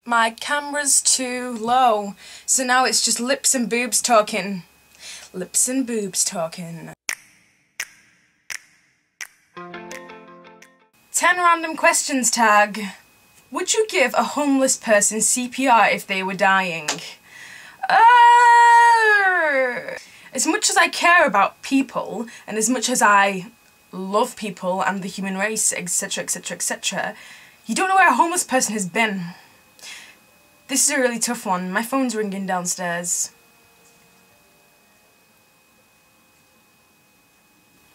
My camera's too low, so now it's just lips and boobs talking. Lips and boobs talking. 10 random questions tag. Would you give a homeless person CPR if they were dying? As much as I care about people, and as much as I love people and the human race, etc, etc, etc, you don't know where a homeless person has been. This is a really tough one. My phone's ringing downstairs.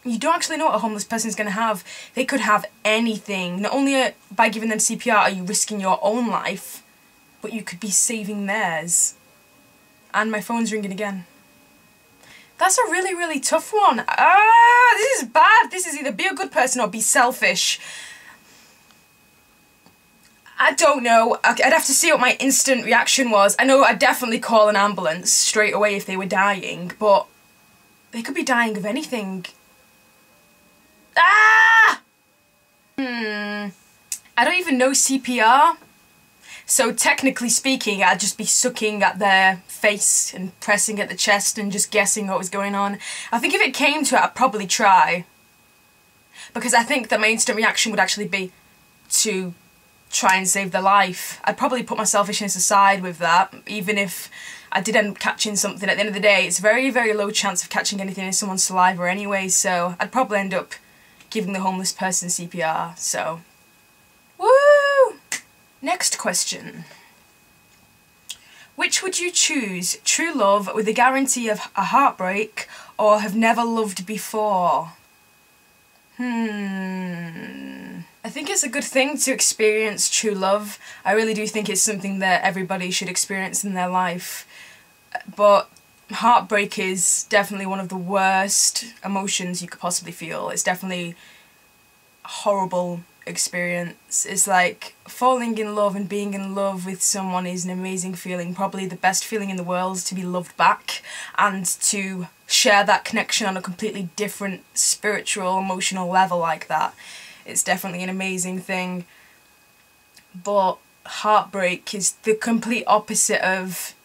You don't actually know what a homeless person is going to have. They could have anything. Not only by giving them CPR are you risking your own life, but you could be saving theirs. And my phone's ringing again. That's a really, really tough one. This is bad. This is either be a good person or be selfish. I don't know. I'd have to see what my instant reaction was. I know I'd definitely call an ambulance straight away if they were dying, but they could be dying of anything. I don't even know CPR. So technically speaking, I'd just be sucking at their face and pressing at the chest and just guessing what was going on. I think if it came to it, I'd probably try. Because I think that my instant reaction would actually be to try and save their life. I'd probably put my selfishness aside with that, even if I did end up catching something. At the end of the day, it's very, very low chance of catching anything in someone's saliva anyway, so I'd probably end up giving the homeless person CPR, so. Woo! Next question. Which would you choose? True love with the guarantee of a heartbreak, or have never loved before? I think it's a good thing to experience true love. I really do think it's something that everybody should experience in their life. But heartbreak is definitely one of the worst emotions you could possibly feel. It's definitely a horrible experience. It's like falling in love and being in love with someone is an amazing feeling, probably the best feeling in the world, to be loved back and to share that connection on a completely different spiritual, emotional level like that. It's definitely an amazing thing. But heartbreak is the complete opposite of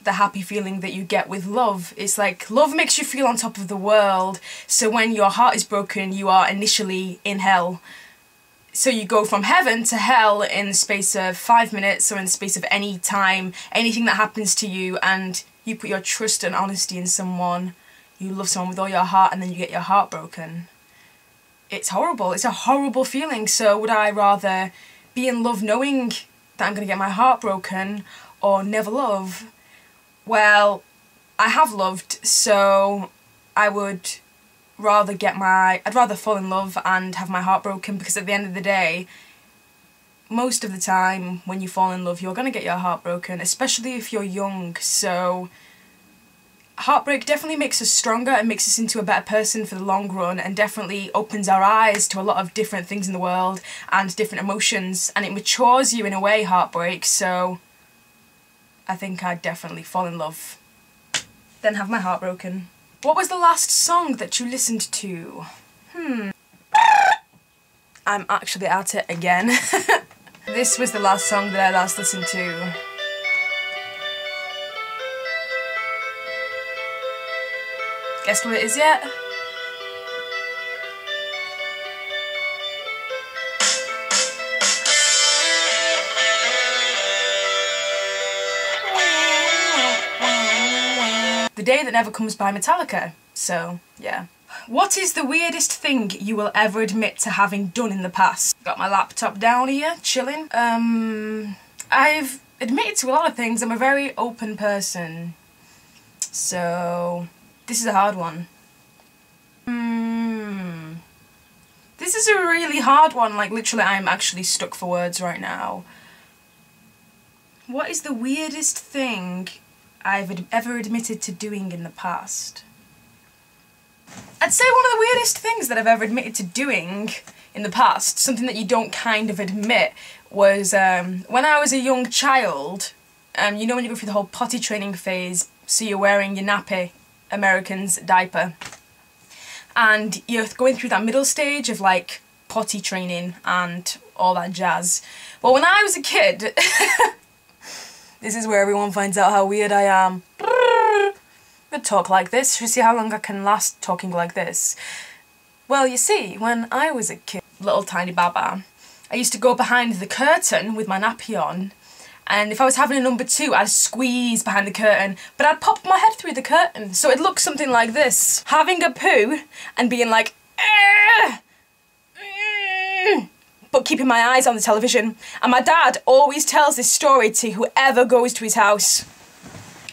the happy feeling that you get with love. It's like love makes you feel on top of the world, so when your heart is broken you are initially in hell. So you go from heaven to hell in the space of 5 minutes, or in the space of any time, anything that happens to you, and you put your trust and honesty in someone, you love someone with all your heart, and then you get your heart broken. It's horrible. It's a horrible feeling. So would I rather be in love knowing that I'm going to get my heart broken, or never love? Well, I have loved, so I would rather I'd rather fall in love and have my heart broken, because at the end of the day, most of the time when you fall in love you're going to get your heart broken, especially if you're young. So heartbreak definitely makes us stronger and makes us into a better person for the long run, and definitely opens our eyes to a lot of different things in the world and different emotions, and it matures you in a way, heartbreak. So I think I'd definitely fall in love, then have my heart broken. What was the last song that you listened to? I'm actually at it again. This was the last song that I last listened to. Guessed what it is yet? The Day That Never Comes by Metallica. So, yeah. What is the weirdest thing you will ever admit to having done in the past? Got my laptop down here, chilling. I've admitted to a lot of things. I'm a very open person. So this is a hard one. This is a really hard one, like literally I'm actually stuck for words right now. What is the weirdest thing I've ever admitted to doing in the past? I'd say one of the weirdest things that I've ever admitted to doing in the past, something that you don't kind of admit, was when I was a young child, you know when you go through the whole potty training phase, so you're wearing your nappy, American's diaper, and you're going through that middle stage of like potty training and all that jazz. Well, when I was a kid, This is where everyone finds out how weird I am. I'm gonna talk like this to see how long I can last talking like this. Well, you see, when I was a kid, little tiny baba, I used to go behind the curtain with my nappy on, and if I was having a number two, I'd squeeze behind the curtain, but I'd pop my head through the curtain, so it'd look something like this. Having a poo and being like, but keeping my eyes on the television. And my dad always tells this story to whoever goes to his house.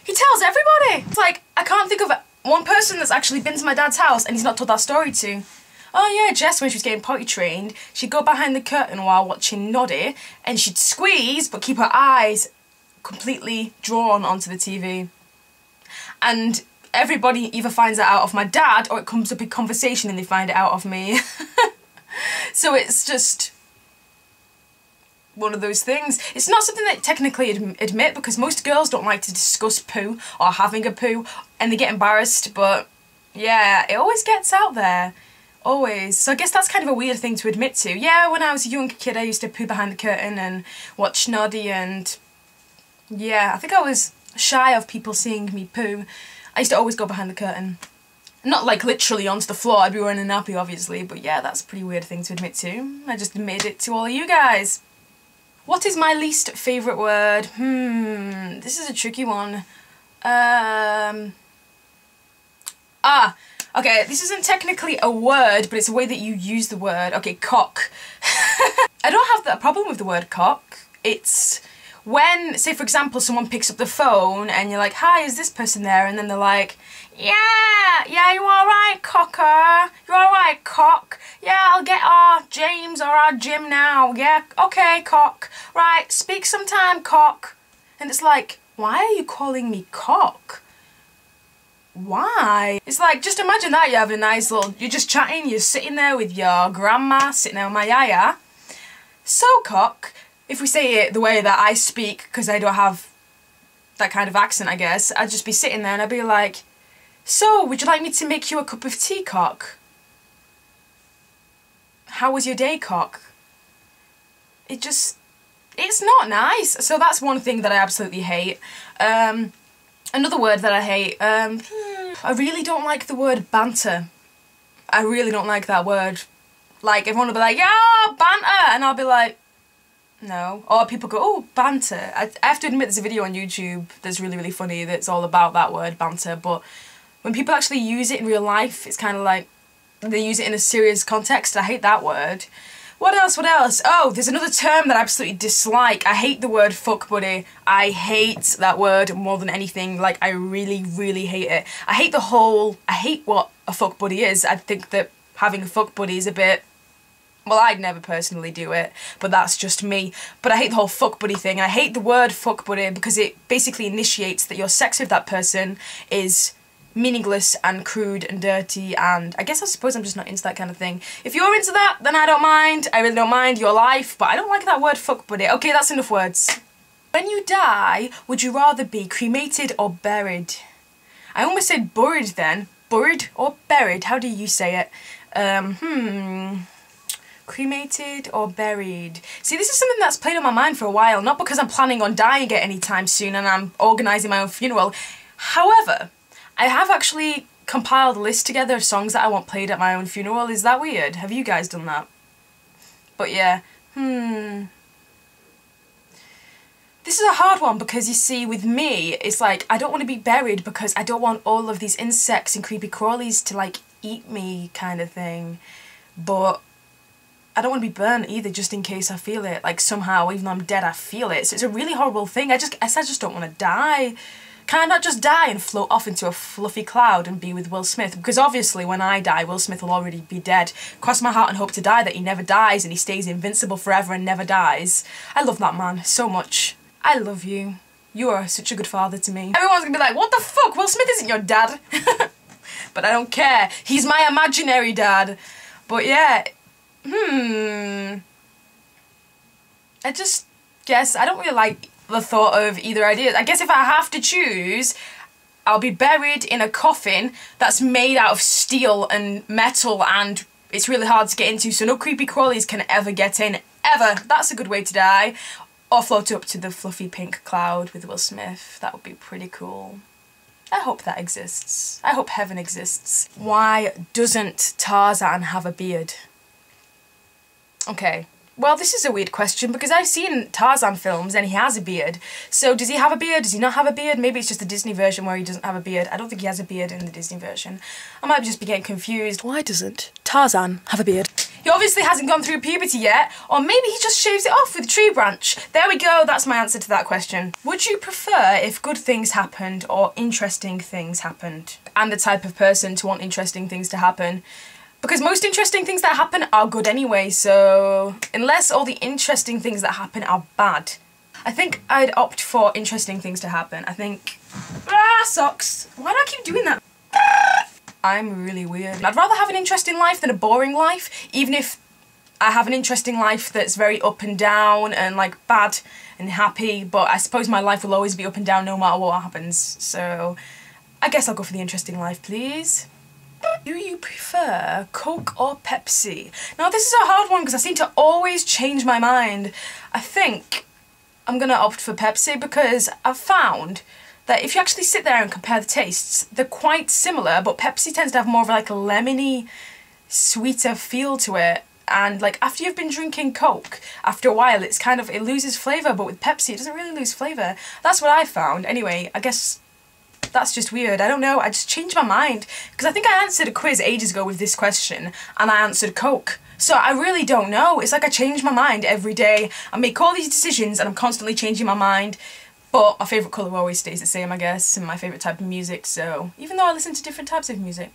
He tells everybody. It's like, I can't think of one person that's actually been to my dad's house and he's not told that story to. Oh yeah, Jess, when she was getting potty trained, she'd go behind the curtain while watching Noddy and she'd squeeze but keep her eyes completely drawn onto the TV. And everybody either finds that out of my dad or it comes up in conversation and they find it out of me. So it's just one of those things. It's not something that technically admit because most girls don't like to discuss poo or having a poo and they get embarrassed, but yeah, it always gets out there. Always. So I guess that's kind of a weird thing to admit to. Yeah, when I was a young kid I used to poo behind the curtain and watch Noddy and yeah, I think I was shy of people seeing me poo. I used to always go behind the curtain. Not like literally onto the floor, I'd be wearing a nappy obviously, but yeah, that's a pretty weird thing to admit to. I just admitted it to all of you guys. What is my least favourite word? This is a tricky one. Okay, this isn't technically a word, but it's a way that you use the word. Okay, cock. I don't have that problem with the word cock. It's when, say for example, someone picks up the phone and you're like, hi, is this person there? And then they're like, yeah, you alright, cocker? You alright, cock? Yeah, I'll get our James or our Jim now. Yeah, okay, cock. Right, speak sometime, cock. And it's like, why are you calling me cock? Why? It's like, just imagine that you're having a nice little, you're just chatting, you're sitting there with your grandma, sitting there with my yaya. So, cock, if we say it the way that I speak, because I don't have that kind of accent, I guess, I'd just be sitting there and I'd be like, so, would you like me to make you a cup of tea, cock? How was your day, cock? It's not nice. So that's one thing that I absolutely hate. Another word that I hate, I really don't like the word banter. I really don't like that word. Like, everyone will be like, yeah, banter, and I'll be like, no. Or people go, oh, banter. I have to admit there's a video on YouTube that's really, really funny that's all about that word, banter, but when people actually use it in real life, it's kind of like, they use it in a serious context. I hate that word. What else? What else? Oh, there's another term that I absolutely dislike. I hate the word fuck buddy. I hate that word more than anything. Like, I really, really hate it. I hate what a fuck buddy is. I think that having a fuck buddy is a bit, well, I'd never personally do it, but that's just me. But I hate the whole fuck buddy thing. I hate the word fuck buddy because it basically initiates that your sex with that person is meaningless and crude and dirty, and I suppose I'm just not into that kind of thing. If you're into that, then I don't mind. I really don't mind your life, but I don't like that word fuck buddy. Okay, that's enough words. When you die, would you rather be cremated or buried? I almost said buried then. Buried or buried? How do you say it? Cremated or buried? See, this is something that's played on my mind for a while, not because I'm planning on dying at any time soon and I'm organising my own funeral. However, I have actually compiled a list together of songs that I want played at my own funeral. Is that weird? Have you guys done that? But yeah, This is a hard one because you see, with me, it's like, I don't want to be buried because I don't want all of these insects and creepy crawlies to like eat me kind of thing. But I don't want to be burnt either, just in case I feel it. Like somehow, even though I'm dead, I feel it. So it's a really horrible thing. I just don't want to die. Can I not just die and float off into a fluffy cloud and be with Will Smith? Because obviously when I die, Will Smith will already be dead. Cross my heart and hope to die that he never dies and he stays invincible forever and never dies. I love that man so much. I love you. You are such a good father to me. Everyone's gonna be like, what the fuck? Will Smith isn't your dad. But I don't care. He's my imaginary dad. But yeah, I just guess I don't really like the thought of either idea. I guess if I have to choose, I'll be buried in a coffin that's made out of steel and metal and it's really hard to get into, so no creepy crawlies can ever get in, ever. That's a good way to die. Or float up to the fluffy pink cloud with Will Smith. That would be pretty cool. I hope that exists. I hope heaven exists. Why doesn't Tarzan have a beard? Okay. Well, this is a weird question because I've seen Tarzan films and he has a beard. So does he have a beard? Does he not have a beard? Maybe it's just the Disney version where he doesn't have a beard. I don't think he has a beard in the Disney version. I might just be getting confused. Why doesn't Tarzan have a beard? He obviously hasn't gone through puberty yet, or maybe he just shaves it off with a tree branch. There we go, that's my answer to that question. Would you prefer if good things happened or interesting things happened? I'm the type of person to want interesting things to happen. Because most interesting things that happen are good anyway, so unless all the interesting things that happen are bad, I think I'd opt for interesting things to happen. I think... socks! Why do I keep doing that? I'm really weird. I'd rather have an interesting life than a boring life, even if I have an interesting life that's very up and down and like bad and happy, but I suppose my life will always be up and down no matter what happens, so I guess I'll go for the interesting life, please. Do you prefer Coke or Pepsi? Now this is a hard one because I seem to always change my mind. I think I'm gonna opt for Pepsi because I've found that if you actually sit there and compare the tastes, they're quite similar, but Pepsi tends to have more of like a lemony, sweeter feel to it. And like after you've been drinking Coke, after a while it's kind of, it loses flavour, but with Pepsi it doesn't really lose flavour. That's what I found. Anyway, I guess that's just weird. I don't know, I just changed my mind. Because I think I answered a quiz ages ago with this question, and I answered Coke. So I really don't know. It's like I change my mind every day. I make all these decisions and I'm constantly changing my mind. But my favourite colour always stays the same, I guess, and my favourite type of music, so even though I listen to different types of music,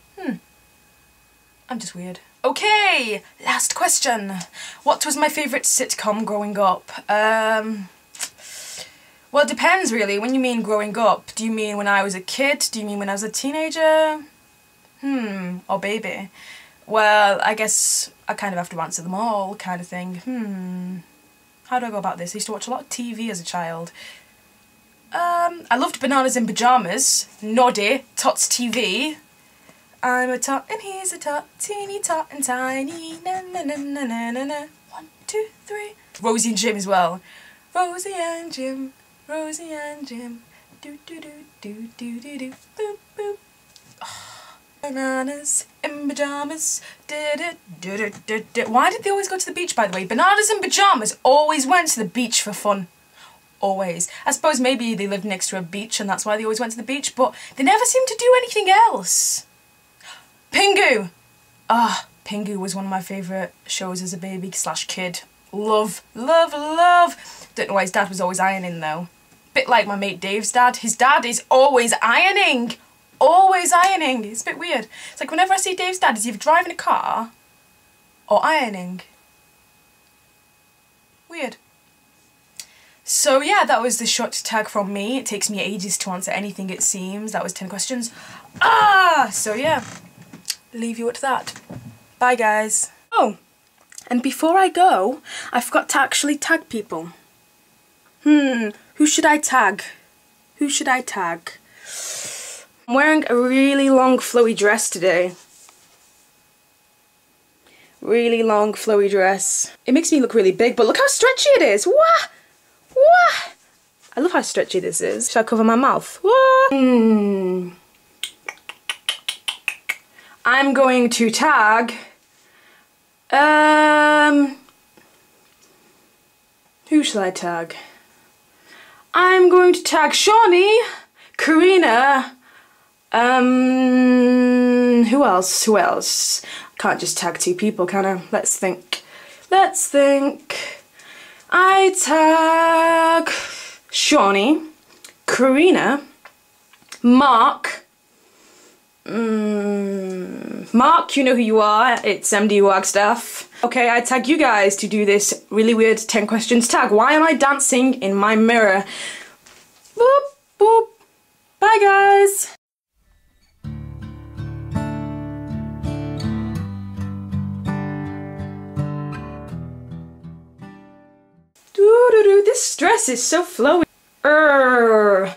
I'm just weird. Okay, last question. What was my favourite sitcom growing up? Well, it depends really. When you mean growing up, do you mean when I was a kid? Do you mean when I was a teenager? Or baby? Well, I guess I kind of have to answer them all, kind of thing. How do I go about this? I used to watch a lot of TV as a child. I loved Bananas in Pyjamas, Noddy, Tots TV. I'm a tot and he's a tot, teeny tot and tiny, na na na na na na na. 1, 2, 3. Rosie and Jim as well. Rosie and Jim, Rosie and Jim, do do do do do do do, boop boop. Bananas in Pyjamas, did it, did it, did it. Why did they always go to the beach, by the way? Bananas in Pyjamas always went to the beach for fun. Always. I suppose maybe they lived next to a beach and that's why they always went to the beach, but they never seemed to do anything else. Pingu! Pingu was one of my favourite shows as a baby / kid. Love, love, love! Don't know why his dad was always ironing though. Bit like my mate Dave's dad. His dad is always ironing! Always ironing! It's a bit weird. It's like whenever I see Dave's dad, he's either driving a car or ironing. Weird. So yeah, that was the short tag from me. It takes me ages to answer anything, it seems. That was 10 questions. So yeah, leave you at that. Bye guys. Oh, and before I go, I forgot to actually tag people. Who should I tag? Who should I tag? I'm wearing a really long flowy dress today. Really long flowy dress. It makes me look really big, but look how stretchy it is. What? What? I love how stretchy this is. Should I cover my mouth? What? I'm going to tag... Who shall I tag? I'm going to tag Shawnee, Karina, who else? Who else? I can't just tag 2 people, can I? Let's think. Let's think. I tag Shawnee, Karina, Mark. Mark, you know who you are, it's MD Wagstaff. Okay, I tag you guys to do this really weird 10 questions tag. Why am I dancing in my mirror? Boop, boop. Bye guys. This dress is so flowy.